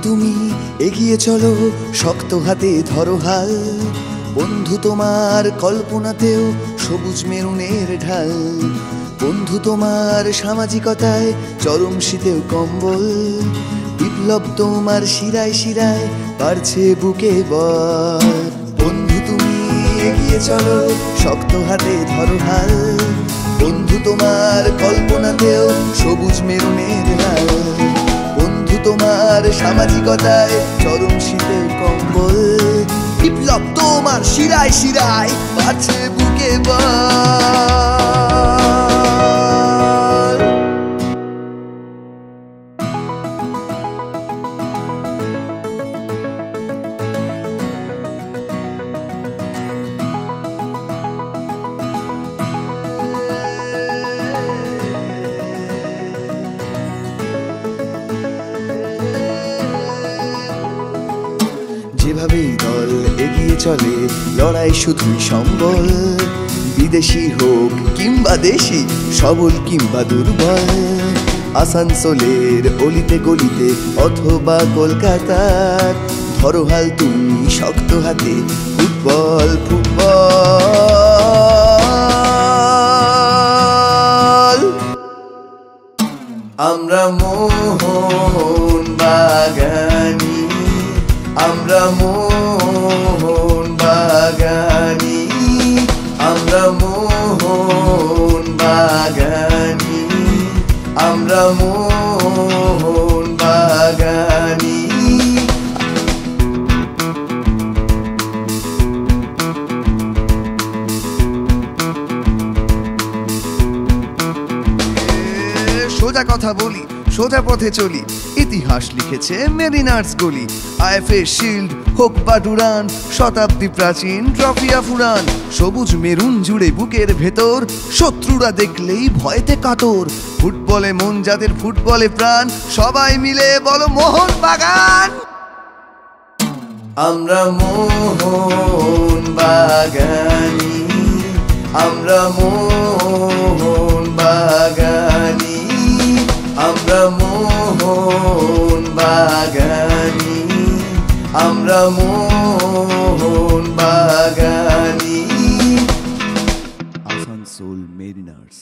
তুমি এগিয়ে চলো, শক্ত হাতে ধরো হাল। বন্ধু তোমার কল্পনাতেও সবুজ মেরুনের ঢাল। বন্ধু তোমার সামাজিকতায় চরম শীতেও কম্বল। বিপ্লব তোমার শিরায় শিরায় বাড়ছে বুকে বল। বন্ধু তুমি এগিয়ে চলো, শক্ত হাতে ধরো হাল। বন্ধু তোমার কল্পনাতেও সবুজ মেরুনের ঢাল। বন্ধু তোমার সামাজিকতায় চরম শীতের কম্বল। বিপ্লব তোমার শিরায় শিরায় বাড়ছে বুকে বল। যেভাবেই দল এগিয়ে চলে, লড়াই শুধুই সম্বল। বিদেশি হোক কিংবা দেশি, সবল কিংবা দুর্বল। আসানসোলের অলিতে গলিতে অথবা কলকাতার, ধরো হাল তুমি শক্ত হাতে। ফুটবল ফুটবল, আমরা মোহন বাগানী। আমরা মোহন বাগানী, আমরা মোহন বাগানী, আমরা মোহন বাগানী। সোজা কথা বলি, সোজা পথে চলি, ইতিহাস লিখেছে মেরিনার্স গলি। আইএফএ শিল্ড হোক বা ডুরান, শতাব্দী প্রাচীন ট্রফিয়া ফুরান। সবুজ মেরুন জুড়ে বুকের ভেতর, শত্রুরা দেখলেই ভয়েতে কাতর। ফুটবলে মন যাদের, ফুটবলে প্রাণ, সবাই মিলে বলো মোহন বাগান। আমরা মোহন বাগানী, আমরা মোহন বাগানী, আমরা মোহন বাগানী, আমরা মোহন বাগানী। আসানসোল মেরিনার্স।